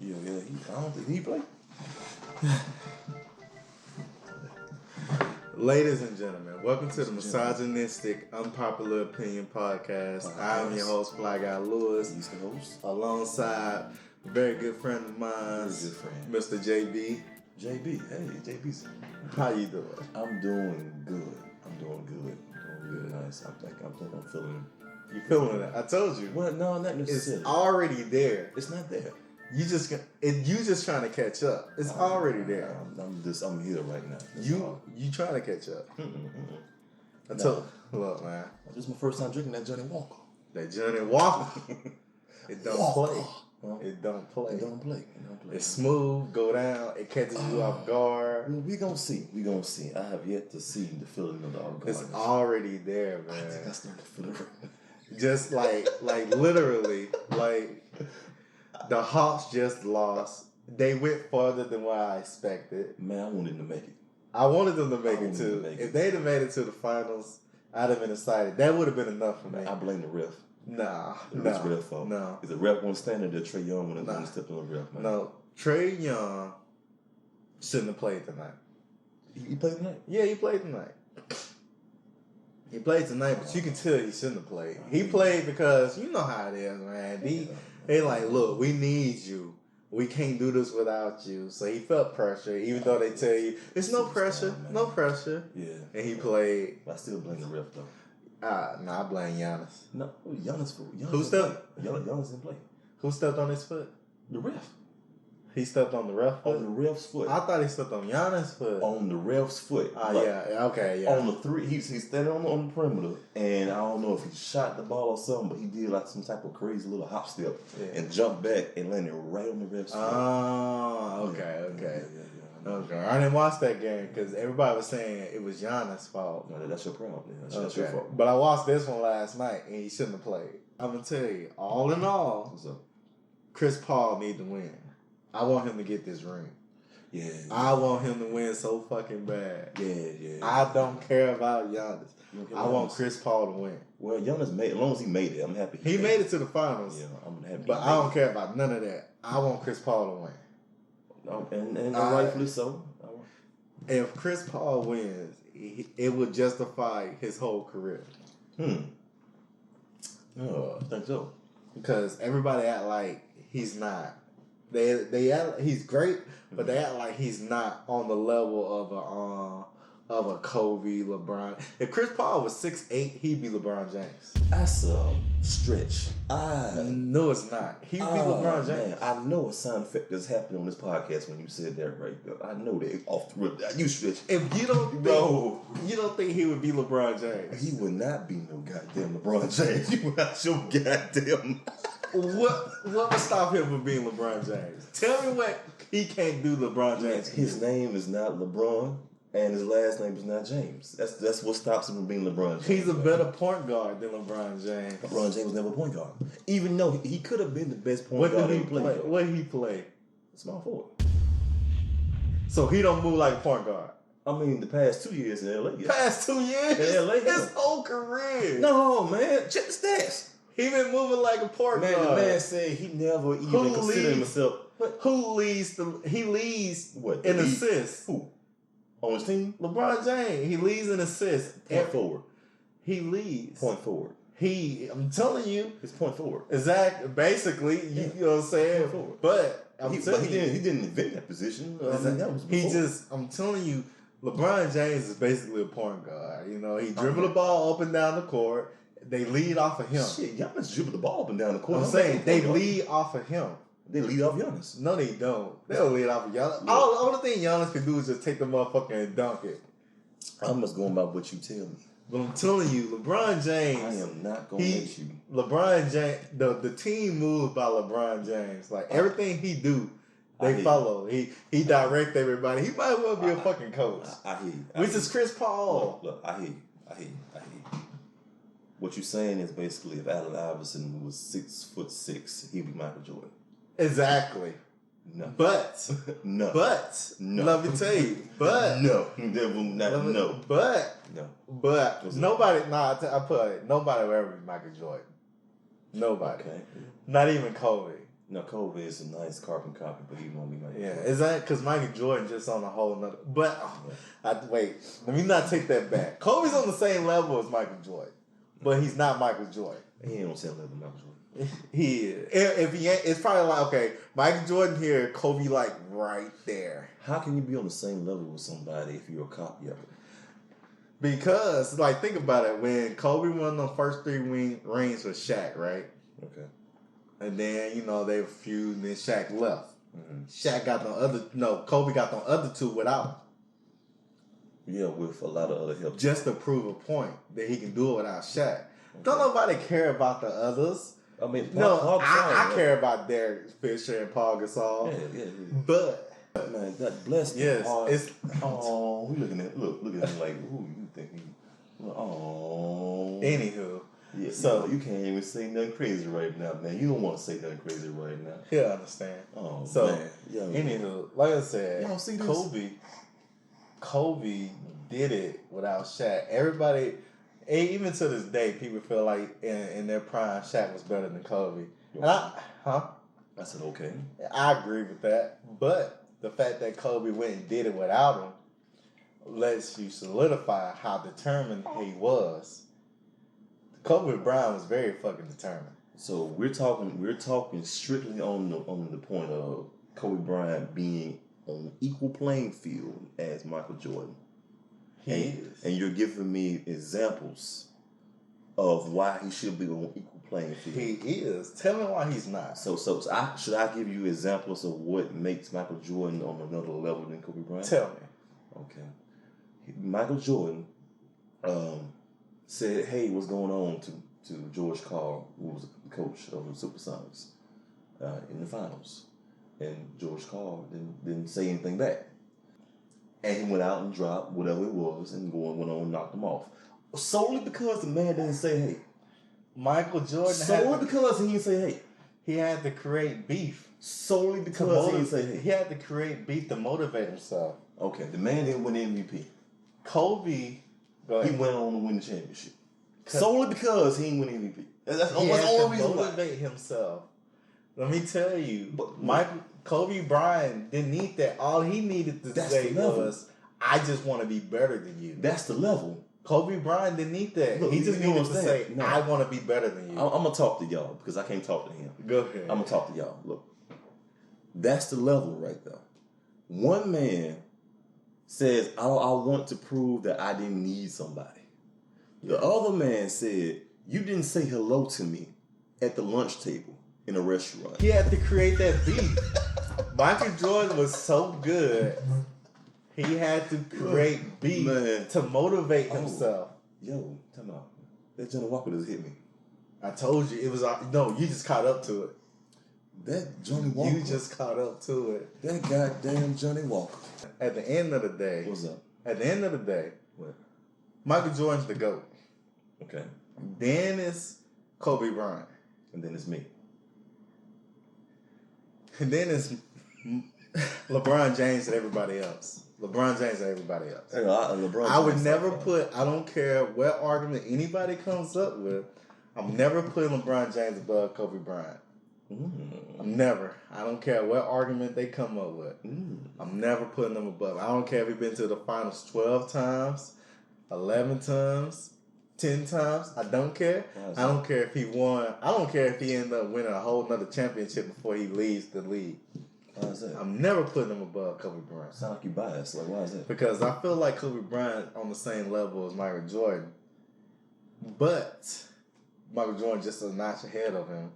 Yeah. I don't think he played. Ladies and gentlemen, welcome to the misogynistic, unpopular opinion podcast. I'm your host, Fly Guy Lewis. He's the host. Alongside a very good friend of mine, Mr. JB. JB, hey, JB's. How you doing? I'm doing good. Nice. I think I'm feeling. You feeling it? I told you. Well, no, not necessarily. It's already there. It's not there. You just trying to catch up. It's already there. I'm here right now. You trying to catch up. Look, man. This is my first time drinking that Johnny Walker. That Johnny Walker. It don't play. Huh? It don't play. It don't play. It's smooth, go down, it catches you off guard. Well, we gonna see. I have yet to see the feeling of the off guard. It's already there, man. I think I started to feel it. Just like literally, like the Hawks just lost. They went farther than what I expected. Man, I wanted them to make it. I wanted them to make it too. If they'd have made it to the finals, I'd have been excited. That would have been enough for me. I blame the ref. Nah, it's ref fault. No. Is the ref one standing there? Trae Young when he stepped on the ref, man. No, Trae Young shouldn't have played tonight. He played tonight? Yeah, he played tonight. He played tonight, but you can tell he shouldn't have played. He played because you know how it is, man. They like, look, we need you. We can't do this without you. So he felt pressure, even though they tell you it's no pressure, no pressure. Yeah. And he played. But I still blame the ref though. I blame Giannis. No, Giannis. Who stepped? Giannis didn't play. Who stepped on his foot? The ref. He stepped on the ref foot? On the ref's foot. I thought he stepped on Giannis' foot. On the ref's foot. Yeah. On the three, he's standing on the perimeter, and I don't know if he shot the ball or something, but he did like some type of crazy little hop step and jumped back and landed right on the ref's foot. Oh, okay. Yeah. Okay, I didn't watch that game because everybody was saying it was Giannis' fault. No, that's your problem. That's your fault. But I watched this one last night and he shouldn't have played. I'm gonna tell you, all in all, what's up? Chris Paul need to win. I want him to get this ring. Yeah. I want him to win so fucking bad. Yeah. I don't care about Giannis. I want Chris Paul to win. Well, Giannis made, as long as he made it, I'm happy. He made it to the finals. Yeah, I'm happy. But I don't care about none of that. I want Chris Paul to win. And rightfully so. If Chris Paul wins, it would justify his whole career. Oh, I think so. Because everybody act like he's not. They act like he's great, but they act like he's not on the level of a Kobe, LeBron. If Chris Paul was 6'8", he'd be LeBron James. That's a stretch. No, it's not. He'd be LeBron James. Man, I know a sound effect that's happening on this podcast when you said that right there. I know that off the rip. You stretch. If you don't think he would be LeBron James. He would not be no goddamn LeBron James. You would not your goddamn. What would stop him from being LeBron James? Tell me what he can't do LeBron James. His name is not LeBron, and his last name is not James. That's what stops him from being LeBron James. He's a better point guard than LeBron James. LeBron James was never a point guard. Even though he could have been the best point guard he played. What did he play? Small forward. So he don't move like a point guard. I mean, the past 2 years in LA. Past 2 years? In LA. His whole career. No, man. Check the stats. He been moving like a point guard. The man said he never even considered himself. Who leads? He leads what, in assists. Who? On his team? LeBron James. He leads in assists. Point forward. He leads. Point forward. I'm telling you. It's point forward. Exactly. Basically, you know what I'm saying? Point forward. But he didn't invent that position. That was before. I'm telling you, LeBron James is basically a point guard. You know, he dribble the ball up and down the court. They lead off of him. Shit, Giannis dribble the ball up and down the court. I'm saying they lead off of him. They lead off Giannis. No, they don't. They don't lead off of Giannis. The only thing Giannis can do is just take the motherfucker and dunk it. I'm just going by what you tell me. But I'm telling you, LeBron James. I am not going to let you. LeBron James, the team moves by LeBron James. Like everything he do, they follow. He direct everybody. He might well be a fucking coach. I hear you. Which is Chris Paul. Look, I hear you. What you're saying is basically if Allen Iverson was 6'6", he'd be Michael Jordan. Exactly. No. But no. Let me tell you. But no. No. But nobody. I put it. Nobody will ever be Michael Jordan. Nobody. Okay. Not even Kobe. No, Kobe is a nice carbon copy, but he won't be Michael Yeah, Jordan. is that because Michael Jordan just on a whole nother? But wait, let me not take that back. Kobe's on the same level as Michael Jordan, but he's not Michael Jordan. He ain't on the same level as Michael Jordan. He is. If he ain't, it's probably like, okay, Michael Jordan here, Kobe like right there. How can you be on the same level with somebody if you're a copy of it? Because, like, think about it. When Kobe won the first 3 rings with Shaq, right? Okay. And then, you know, they were feud and then Shaq left. Mm-hmm. Kobe got the other 2 without him. Yeah, with a lot of other help. Just to prove a point that he can do it without Shaq. Okay. Don't nobody care about the others. I mean, I care about Derek Fisher and Paul Gasol. Yeah. But man, that blessed. Yes, we looking at look at him like, who you think he? Oh. Anywho, yeah. So you can't even say nothing crazy right now, man. You don't want to say nothing crazy right now. He'll understand. Oh, so, man. Yeah, anywho, like I said, y'all see this? Kobe did it without Shaq. Everybody, even to this day, people feel like in their prime, Shaq was better than Kobe. And I said okay. I agree with that, but the fact that Kobe went and did it without him lets you solidify how determined he was. Kobe Bryant was very fucking determined. So we're talking strictly on the point of Kobe Bryant being on equal playing field as Michael Jordan. He is. And you're giving me examples of why he should be on equal playing field. He is. Tell me why he's not. So should I give you examples of what makes Michael Jordan on another level than Kobe Bryant? Tell me. Okay. Michael Jordan said, hey, what's going on to George Karl, who was the coach of the Supersonics in the finals. And George Karl didn't say anything back. And he went out and dropped whatever it was and went on and knocked them off. Solely because the man didn't say hey. Michael Jordan because he didn't say hey. He had to create beef. Solely because he didn't say hey. He had to create beef to motivate himself. Okay, the man didn't win the MVP. Kobe, he went on to win the championship. Solely because he didn't win the MVP. That's the only reason why. Motivate himself. Let me tell you, Kobe Bryant didn't need that. All he needed to say was, I just want to be better than you. That's the level. Kobe Bryant didn't need that. Look, he just needed to say, I want to be better than you. I'm going to talk to y'all because I can't talk to him. Go ahead. I'm going to talk to y'all. Look, that's the level right there. One man says, I want to prove that I didn't need somebody. The other man said, you didn't say hello to me at the lunch table in a restaurant. He had to create that beef. Michael Jordan was so good. He had to create beef to motivate himself. Yo, time out. That Johnny Walker just hit me. I told you it was. No, you just caught up to it. That Johnny Walker. You just caught up to it. That goddamn Johnny Walker. At the end of the day. What's up? At the end of the day. What? Michael Jordan's the GOAT. Okay. Then it's Kobe Bryant. And then it's me. And then it's LeBron James and everybody else. LeBron James and everybody else. I would never put, I don't care what argument anybody comes up with, I'm never putting LeBron James above Kobe Bryant. I'm never. I don't care what argument they come up with. I'm never putting them above. I don't care if he's been to the finals 12 times, 11 times, 10 times. I don't care. I don't care if he won. I don't care if he ended up winning a whole nother championship before he leaves the league. Why is that? I'm never putting him above Kobe Bryant. Sound like you biased. Like, why is that? Because I feel like Kobe Bryant on the same level as Michael Jordan. But Michael Jordan just a notch ahead of him.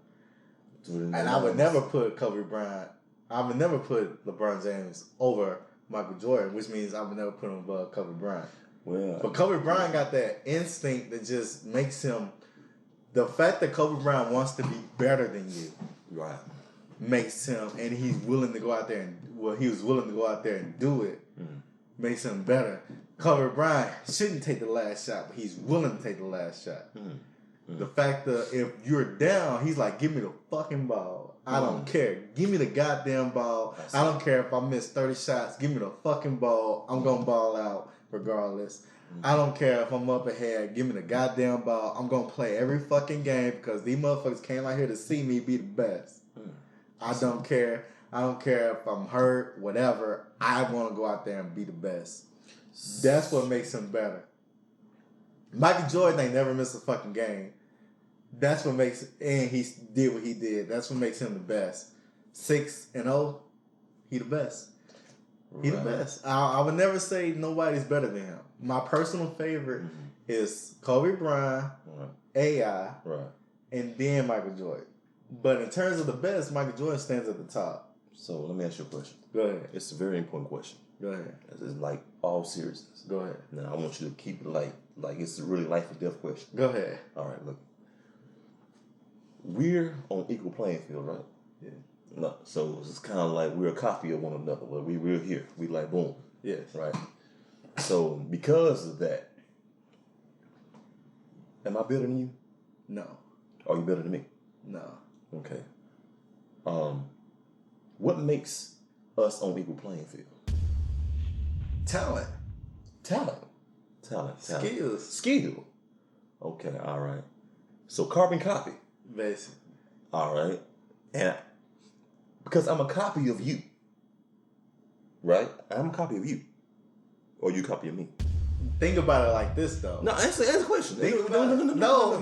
And I would never put Kobe Bryant, I would never put LeBron James over Michael Jordan, which means I would never put him above Kobe Bryant. Well, but Kobe Bryant got that instinct that just makes him, the fact that Kobe Bryant wants to be better than you, right, makes him, and he's willing to go out there and, he was willing to go out there and do it, makes him better. Kobe Bryant shouldn't take the last shot, but he's willing to take the last shot. The fact that if you're down, he's like, give me the fucking ball. I don't care. Give me the goddamn ball. I don't care if I miss 30 shots. Give me the fucking ball. I'm going to ball out regardless. I don't care if I'm up ahead. Give me the goddamn ball. I'm going to play every fucking game because these motherfuckers came out here to see me be the best. I don't care. I don't care if I'm hurt, whatever. I want to go out there and be the best. That's what makes him better. Michael Jordan ain't never missed a fucking game. That's what makes, and he did what he did. That's what makes him the best. 6-0, he the best. He the best. I would never say nobody's better than him. My personal favorite is Kobe Bryant, AI, and then Michael Jordan. But in terms of the best, Michael Jordan stands at the top. So let me ask you a question. Go ahead. It's a very important question. Go ahead. It's like all seriousness. Go ahead. Now I want you to keep it like it's a really life or death question. Go ahead. All right, look. We're on equal playing field, right? Yeah. No, so it's kind of like we're a copy of one another. Well, we're here. We like boom. Yes. Right. So because of that, am I better than you? No. Are you better than me? No. Okay. What makes us on equal playing field? Talent. Skill. Okay, all right. So carbon copy. Basically. All right. And because I'm a copy of you. Right? I'm a copy of you. Or you copy of me. Think about it like this, though. No, answer the question. No.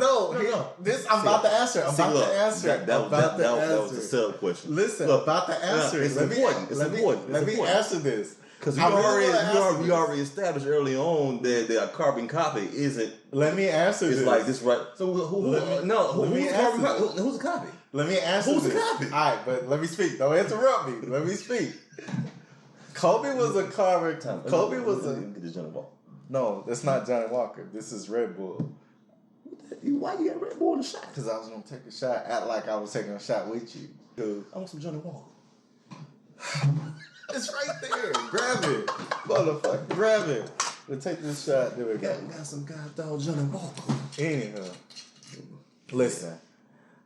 This I'm about to answer. That was a setup question. Listen, look, about to answer. It's important. Let me answer this. Because we already established early on that a carbon copy isn't. Let me answer this. It's like this, right? So who's a copy? Let me answer Who's this. a copy? All right, but let me speak. Don't interrupt me. Let me speak. Kobe was a carbon. Kobe was a. Get this Johnny Walker. No, that's not Johnny Walker. This is Red Bull. Why you got Red Bull in the shot? Because I was gonna take a shot. Act like I was taking a shot with you. I want some Johnny Walker. It's right there. Grab it. Motherfucker. Grab it. We'll take this shot. There we go. Got some goddamn Johnny Walker. Anyhow. Listen.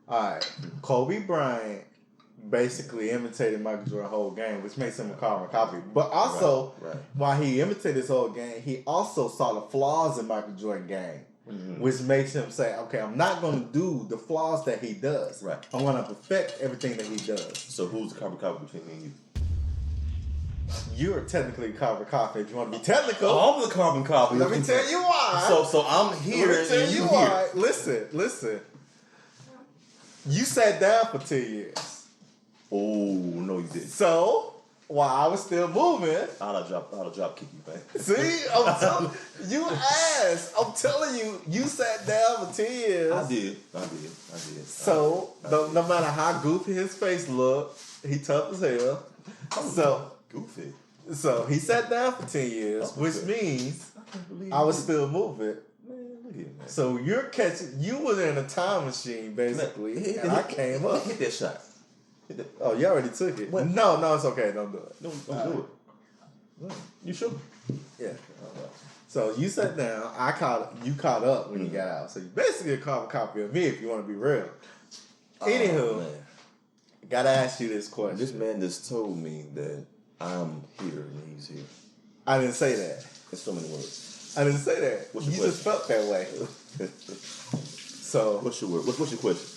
Alright. Kobe Bryant basically imitated Michael Jordan's whole game, which makes him a carbon copy. But also, while he imitated his whole game, he also saw the flaws in Michael Jordan's game. Mm-hmm. Which makes him say, okay, I'm not going to do the flaws that he does. Right. I want to perfect everything that he does. So who's the carbon copy between me and you? You're technically carbon copy if you want to be technical. I'm the carbon copy. Let me tell you why. So I'm here Let me tell and you you why. here. Listen. You sat down for 10 years. Oh, no you didn't. So, while I was still moving. I'll drop kick you, man. See? I'm telling you asked. I'm telling you, you sat down for 10 years. I did. So, no matter how goofy his face looked, he tough as hell. So goofy. So he sat down for 10 years, which means I was still moving. Man, look at it, man. So you were in a time machine, basically, and I came up. Hit that shot. Oh, you already took it. What? No, it's okay. Don't do it. Don't do it. You sure? Yeah. So you sat down. You caught up when you got out. So you basically a carbon copy of me if you want to be real. Anywho, gotta ask you this question. This man just told me that I'm here and he's here. I didn't say that. In so many words. I didn't say that. What's your you question? just felt that way. So what's your word? What's your question?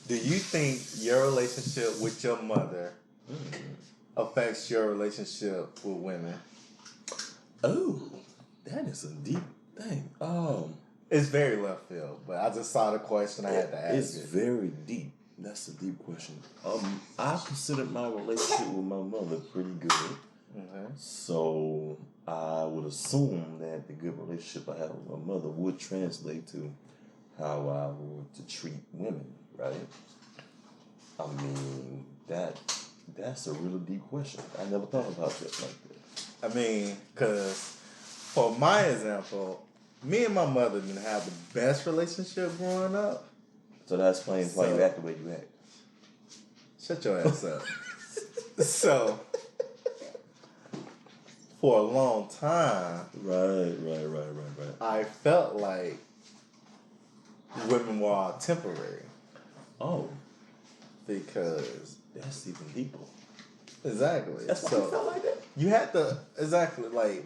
Do you think your relationship with your mother affects your relationship with women? Oh, that is a deep thing. It's very left field, but I just saw the question. I had to ask It's very deep. That's a deep question. I considered my relationship with my mother pretty good. Okay. So I would assume that the good relationship I have with my mother would translate to how I would to treat women, right? I mean, that's a really deep question. I never thought about that like that. I mean, because for my example, me and my mother didn't have the best relationship growing up. So that explains why you act the way you act. Shut your ass up. So, for a long time, Right. I felt like women were all temporary. Oh. Because that's even deeper. Exactly. That's why you felt like that? You had to, exactly, like,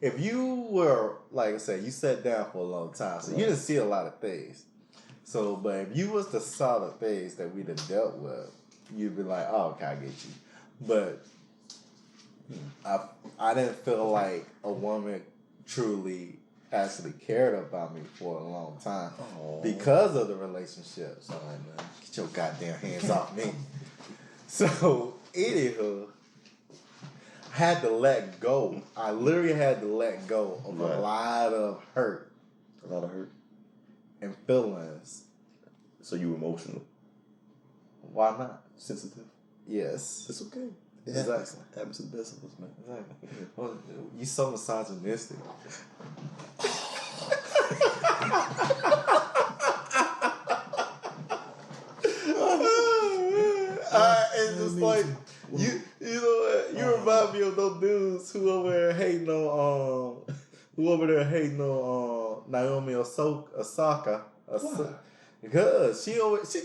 if you were, like I said, you sat down for a long time, so you didn't see a lot of things. So, but if you was to saw the things that we'd have dealt with, you'd be like, oh, okay, I get you. But I didn't feel like a woman truly actually cared about me for a long time because of the relationships. All right, man. Get your goddamn hands off me. So, anywho, I had to let go. I literally had to let go of a lot of hurt. A lot of hurt. And feelings. So you were emotional. Why not? Sensitive. Yes. It's okay. Exactly. Happens to the best of us, man. Exactly. Well, you so misogynistic. It's just like you know what? You remind me of those dudes who over there hating on Naomi Osaka. Because she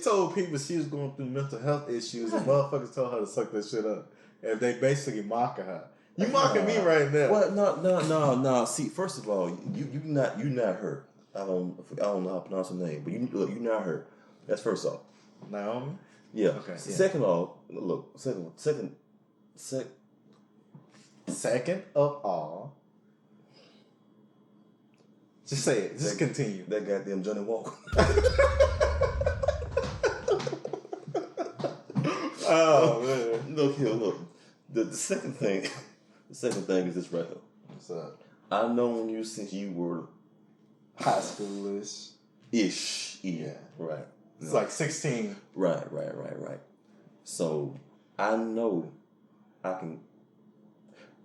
told people she was going through mental health issues and motherfuckers told her to suck that shit up. And they basically mocking her. You mocking me right now. What? No. See, first of all, you not her. I don't know how to pronounce her name, but you're not her. That's first off. Naomi? Yeah. Okay. Second off, look. Second of all. Just say it. Just continue. That goddamn Johnny Walker. Oh man. Look here, look. The second thing is this right here. What's up? I've known you since you were high schoolish. Ish. Yeah. Right. It's like 16. Right. So I know I can.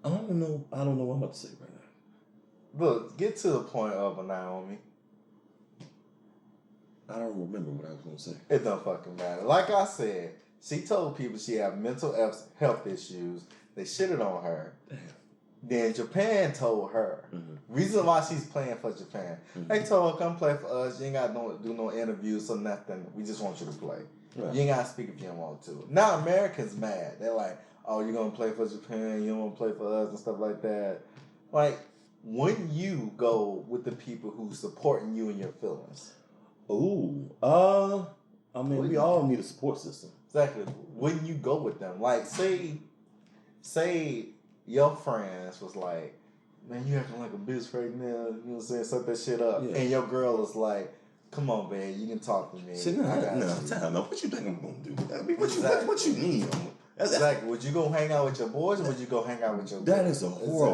I don't know what I'm about to say right now. Look, get to the point of a Naomi. I don't remember what I was gonna say. It don't fucking matter. Like I said, she told people she had mental health issues. They shitted on her. Damn. Then Japan told her. Mm-hmm. Reason why she's playing for Japan. Mm-hmm. They told her, come play for us. You ain't got to do no interviews or nothing. We just want you to play. Right. You ain't got to speak if you don't want to. Now Americans mad. They're like, oh, you're going to play for Japan. You don't want to play for us and stuff like that. Like, when you go with the people who's supporting you in your feelings? Ooh. I mean, we all need a support system. Exactly. When you go with them. Like, say your friends was like, man, you acting like a bitch right now. You know what I'm saying? Suck that shit up. Yeah. And your girl is like, come on, babe, you can talk to me. Time out. What you think I'm going to do? I mean, what you need? Exactly. Would you go hang out with your boys or would you go hang out with your girl?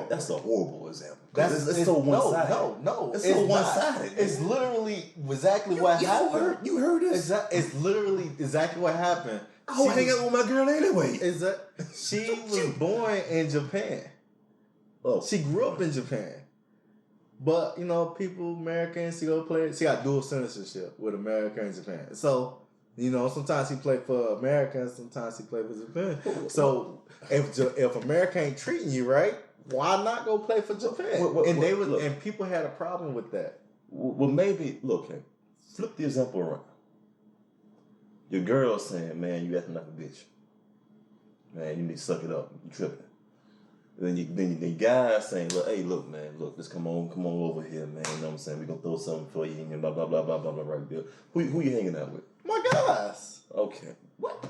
That's a horrible example. It's so one-sided. No. It's so one-sided. It's literally exactly what happened. You heard this? It's literally exactly what happened. I would hang out with my girl anyway. She was born in Japan. Oh. She grew up in Japan. But, you know, Americans, she got dual citizenship with America and Japan. So, you know, sometimes he played for America, sometimes he played for Japan. So, if America ain't treating you right, why not go play for Japan? And people had a problem with that. Well, maybe, look, flip the example around. Your girl's saying, man, you acting like a bitch. Man, you need to suck it up. You tripping. Then the guys saying, look, man, just come on over here, man. You know what I'm saying? We're going to throw something for you and blah, blah, blah, blah, blah, blah, right there. Who you hanging out with? My guys. Okay. What?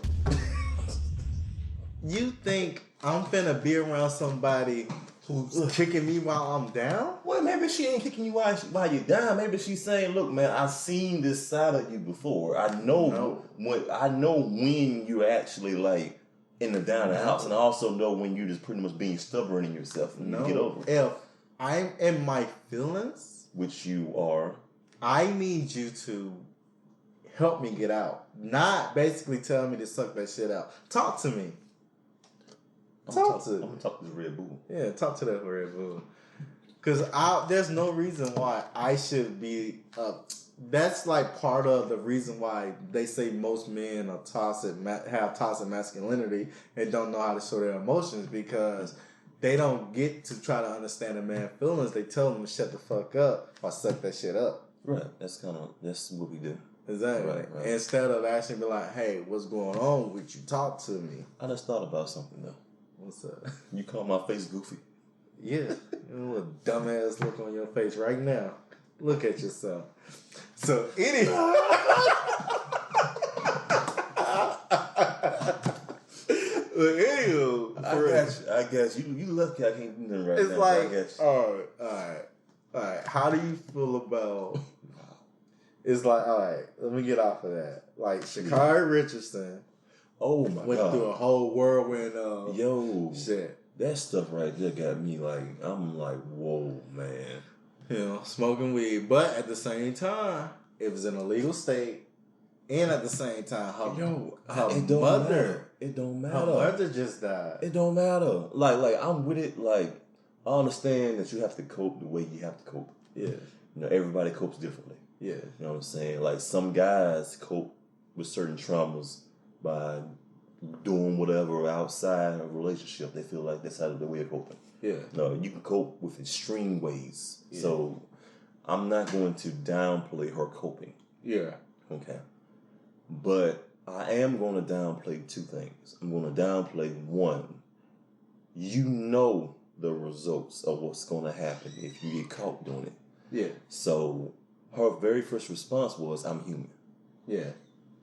You think I'm finna be around somebody who's kicking me while I'm down? Well, maybe she ain't kicking you while you're down. Maybe she's saying, look, man, I've seen this side of you before. I know when you're actually like in the down and outs, and I also know when you're just pretty much being stubborn in yourself and you get over it. If I'm in my feelings, which you are, I need you to help me get out. Not basically tell me to suck that shit out. Talk to me. I'm gonna talk to this Red Bull. Yeah, talk to that Red Bull. Because there's no reason why I should be that's like part of the reason why they say most men are have toxic masculinity and don't know how to show their emotions, because they don't get to try to understand a man's feelings. They tell them to shut the fuck up or suck that shit up. Right. That's what we do. Exactly. Right. Instead of actually be like, hey, what's going on with you? Talk to me. I just thought about something though. What's up? You call my face goofy. Yeah. You know, a dumbass look on your face right now. Look at yourself. So, anyway. Anywho, I guess you lucky I can't do nothing right it's now. like, I guess. all right. How do you feel about? It's like, all right. Let me get off of that. Like Sha'Carri Richardson. Oh my went God. through a whole whirlwind of shit. That stuff right there got me like, I'm like, whoa, man. You know, smoking weed, but at the same time, it was in a legal state, and at the same time, her mother. It don't matter. Her mother just died. It don't matter. Like I'm with it. Like I understand that you have to cope the way you have to cope. Yeah. You know, everybody copes differently. Yeah. You know what I'm saying? Like some guys cope with certain traumas by doing whatever outside of a relationship. They feel like that's how the way of coping. Yeah. No, you can cope with extreme ways. Yeah. So I'm not going to downplay her coping. Yeah. Okay. But I am going to downplay two things. I'm going to downplay one. You know the results of what's going to happen if you get caught doing it. Yeah. So her very first response was, "I'm human." Yeah.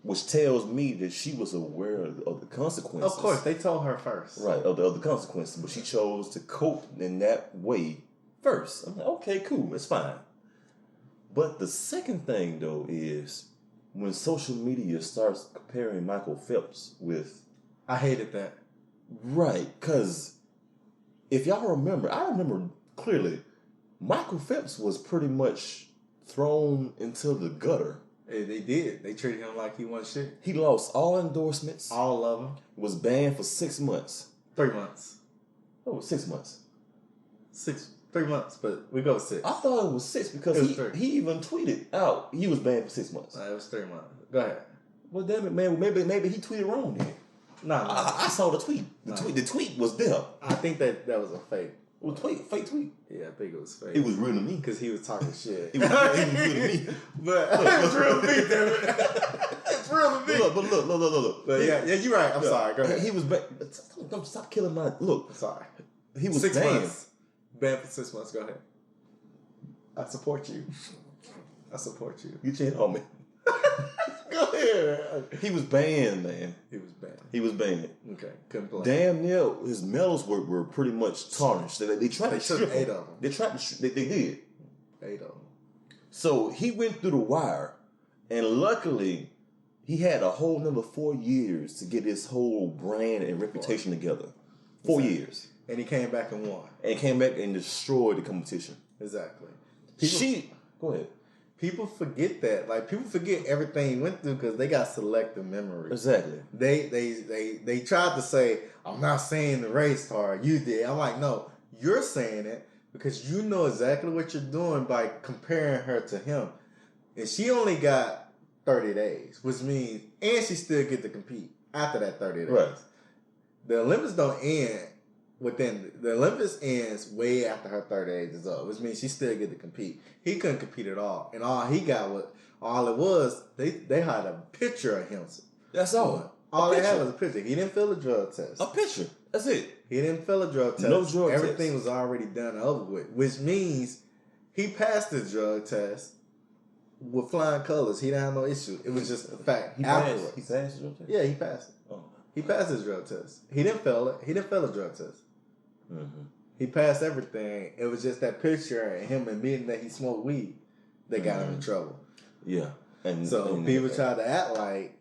Which tells me that she was aware of the consequences. Of course, they told her first. Right, of the consequences. But she chose to cope in that way first. I'm like, okay, cool, it's fine. But the second thing, though, is when social media starts comparing Michael Phelps with... I hated that. Right, because if y'all remember, I remember clearly, Michael Phelps was pretty much thrown into the gutter. They did. They treated him like he wasn't shit. He lost all endorsements. All of them. Was banned for 6 months. 3 months. Oh, 6 months. 3 months, but we go 6. I thought it was 6 because he even tweeted out he was banned for 6 months. It was 3 months. Go ahead. Well, damn it, man. Maybe he tweeted wrong then. No. I saw the tweet. The tweet was there. I think that was a fake. Well, fake tweet. Yeah, I think it was fake. It was real to me because he was talking shit. It was real to me. But it's real to me, damn it. It's real to me. Look. But yeah, you're right. I'm sorry. Go ahead. He was don't stop killing my look. I'm sorry. He was 6 banned. months. Banned for 6 months. Go ahead. I support you. I support you. You cheated on me. Go ahead. He was banned, man. He was banned. Okay. Couldn't play. Damn near his medals were pretty much tarnished. They tried to strip 8 him. of them. They tried to. They did. 8 of them. So he went through the wire, and luckily, he had a whole another 4 years to get his whole brand and reputation together. 4 years. And he came back and won. And came back and destroyed the competition. Exactly. Go ahead. People forget that. Like, people forget everything he went through because they got selective memory. Exactly. They tried to say, I'm not saying the race car. You did. I'm like, no, you're saying it because you know exactly what you're doing by comparing her to him. And she only got 30 days, which means, and she still get to compete after that 30 days. Right. The Olympics don't end the Olympics ends way after her 30 days is up, which means she still get to compete. He couldn't compete at all. And all he got was, they had a picture of him. That's all. All they had was a picture. He didn't fill a drug test. A picture. That's it. He didn't fill a drug test. No drug test. Everything was already done and over with, which means he passed the drug test with flying colors. He didn't have no issue. It was just a fact. He passed the drug test? Yeah, he passed it. Oh. He passed his drug test. He didn't fail it. He didn't fail a drug test. Mm-hmm. He passed everything. It was just that picture and him admitting that he smoked weed that got him in trouble. Yeah. And people tried to act like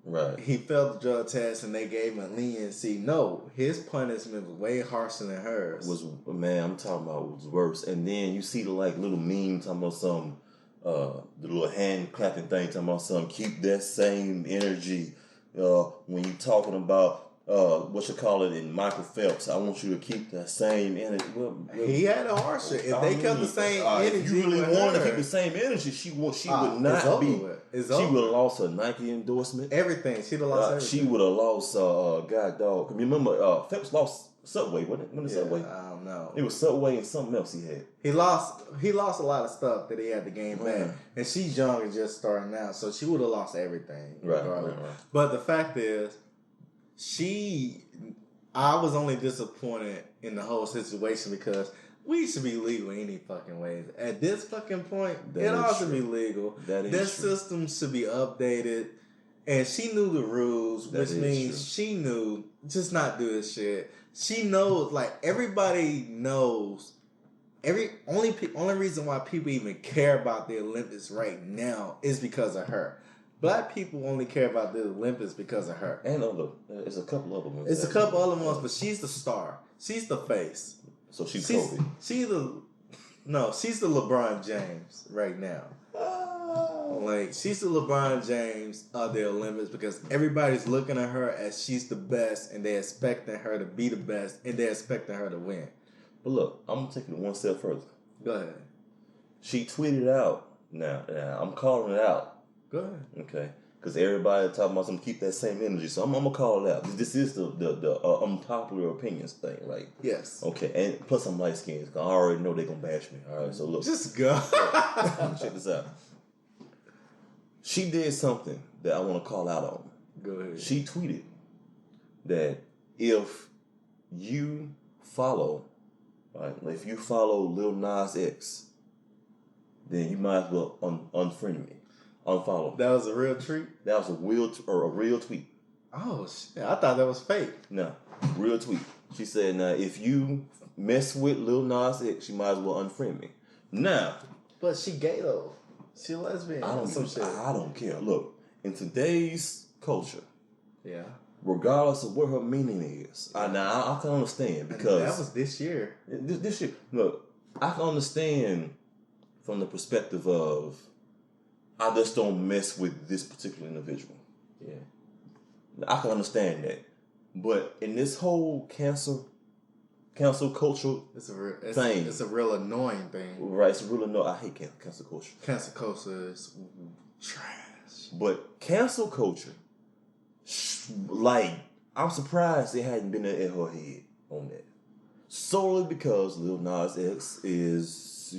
right. he failed the drug test and they gave him a leniency. No, his punishment was way harsher than hers. I'm talking about was worse. And then you see the little meme talking about some the little hand clapping thing talking about something. Keep that same energy when you talking about what you call it in Michael Phelps. I want you to keep that same energy. Well, he had a harsher. If they kept the same energy, if you really wanted to keep the same energy, she would not be. She would have lost her Nike endorsement. Everything. She'd have lost everything. She would have lost God dog. Remember, Phelps lost Subway, wasn't it? When the Subway? I don't know. It was Subway and something else he had. He lost a lot of stuff that he had to gain back. And she's young and just starting out, so she would have lost everything. Right. But the fact is, I was only disappointed in the whole situation because weed should be legal any fucking ways. At this fucking point, it all should be legal. That is Their true. system should be updated. And she knew the rules, which means she knew just not do this shit. She knows, like, everybody knows. Only reason why people even care about the Olympics right now is because of her. Black people only care about the Olympics because of her. And there's a couple other ones. It's a couple other ones, but she's the star. She's the face. So she's Kobe. She's the LeBron James right now. Like, she's the LeBron James of the Olympics because everybody's looking at her as she's the best, and they're expecting her to be the best, and they're expecting her to win. But look, I'm gonna take it one step further. Go ahead. She tweeted out. Now I'm calling it out. Go ahead. Okay, because everybody talking about some keep that same energy, so I'm gonna call it out. This is the unpopular opinions thing, right? Yes. Okay, and plus I'm light skinned. I already know they're gonna bash me. All right, so look, just go. Check this out. She did something that I want to call out on. Go ahead. She tweeted that if you follow, right, if you follow Lil Nas X, then you might as well unfriend me, unfollow. That was a real tweet? That was a real tweet. Oh, shit. I thought that was fake. No, real tweet. She said, now, if you mess with Lil Nas X, you might as well unfriend me. Now. But she gay, though. She lesbian. I don't care. Look, in today's culture, yeah, regardless of what her meaning is, I can understand because that was this year. This year, look, I can understand from the perspective of I just don't mess with this particular individual. Yeah, I can understand that, but in this whole cancel culture, thing. It's a real annoying thing. Right, it's a real annoying. I hate cancel culture. Cancel culture is trash. But cancel culture, like, I'm surprised it hadn't been in her head on that. Solely because Lil Nas X is,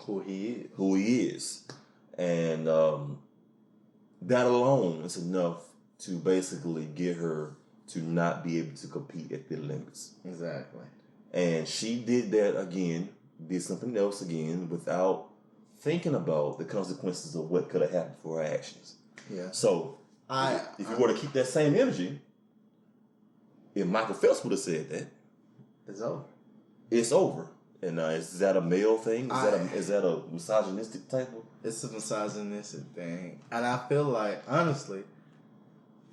who he is. And that alone is enough to basically get her to not be able to compete at the Olympics. Exactly. And she did that again, did something else again, without thinking about the consequences of what could have happened for her actions. Yeah. So, if you were to keep that same energy, if Michael Phelps would have said that, it's over. It's over. And is that a male thing? Is that a misogynistic type of? It's a misogynistic thing, and I feel like, honestly,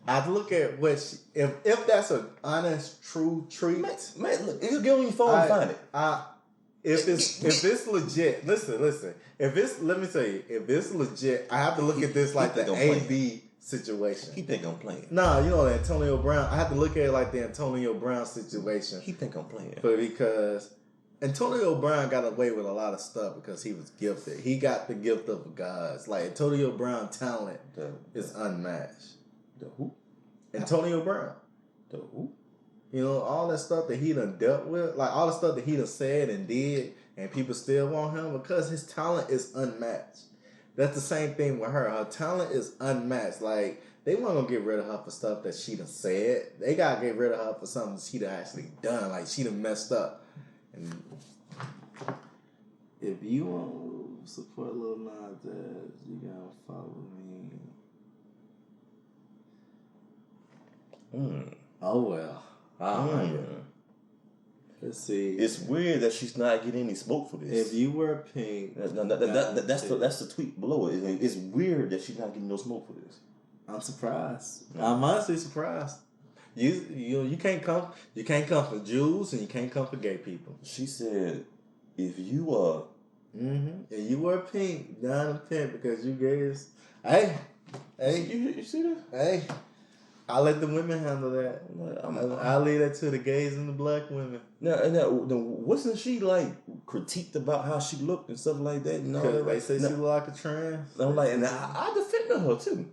I'd look at what if that's an honest, true treat. Man, look, you get on your phone and find it. If it's legit, listen. Let me tell you, if it's legit, I have to look at this like the AB situation. He think I'm playing. Nah, the Antonio Brown. I have to look at it like the Antonio Brown situation. He think I'm playing. But because Antonio Brown got away with a lot of stuff because he was gifted. He got the gift of the gods. Like, Antonio Brown talent is unmatched. The who? Antonio Brown. The who? All that stuff that he done dealt with, like all the stuff that he done said and did, and people still want him because his talent is unmatched. That's the same thing with her. Her talent is unmatched. Like, they weren't gonna get rid of her for stuff that she done said. They gotta get rid of her for something she done actually done. Like, she done messed up. And if you want to support Lil Nas X, you gotta follow me. Oh well. Let's see. It's weird that she's not getting any smoke for this. If you were pink, that's the tweet below it. It's weird that she's not getting no smoke for this. I'm surprised. No. I'm honestly surprised. You can't come for Jews and you can't come for gay people. She said, if you are, and you wear pink, down in pink because you gays. Hey, you see that? Hey. I'll let the women handle that. I'll leave that to the gays and the black women. Now, wasn't she critiqued about how she looked and stuff like that? Because they say she looked like a trans. I'm like, and I defended her too.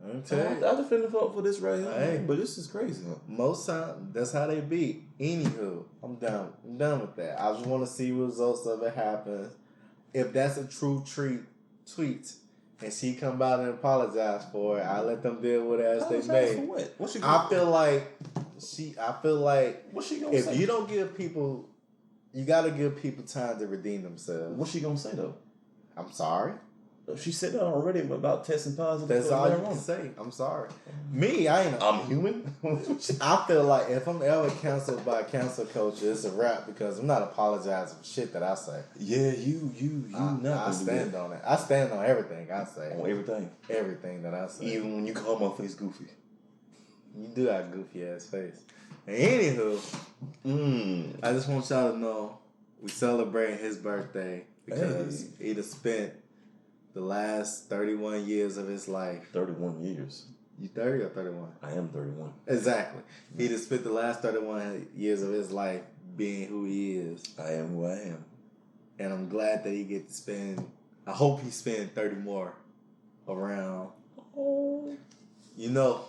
I defended her for this right here. Hey, but this is crazy. Most times, that's how they be. Anywho, I'm done with that. I just want to see results of it happen. If that's a true tweet. And she come out and apologize for it. I let them deal with it as they may. What's she I feel like what's she gonna say? If you don't give people, you got to give people time to redeem themselves. What's she gonna say though? I'm sorry. She said that already about testing positive. That's for all you marijuana. can say. I'm sorry. Me, I ain't. I'm human. I feel like if I'm ever canceled by a cancel culture, it's a wrap because I'm not apologizing for shit that I say. Yeah, you not. I stand on it. I stand on everything I say. On everything. Everything that I say. Even when you call my face goofy. You do have a goofy ass face. And anywho, I just want y'all to know we celebrating his birthday because he done spent the last 31 years of his life. 31 years. You 30 or 31? I am 31. Exactly. He just spent the last 31 years of his life being who he is. I am who I am. And I'm glad that he get to spend, I hope he spend 30 more around. Oh. You know,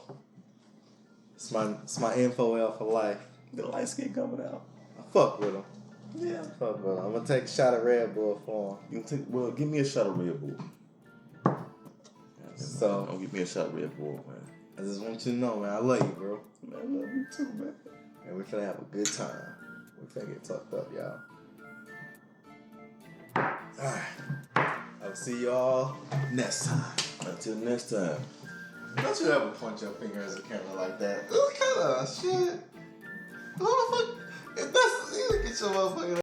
it's my info L for life. The light skin coming out. I fuck with him. Yeah. Fuck with him. I'm gonna take a shot of Red Bull for him. Well, give me a shot of Red Bull. So, Don't give me a shot of Red Bull, man. I just want you to know, man, I love you, bro. Man, I love you too, man. And we're finna have a good time. We're finna get fucked up, y'all. Alright. I'll see y'all next time. Until next time. Don't you ever point your finger at the camera like that. What kind of shit? Who the fuck? If that's, you get your motherfucking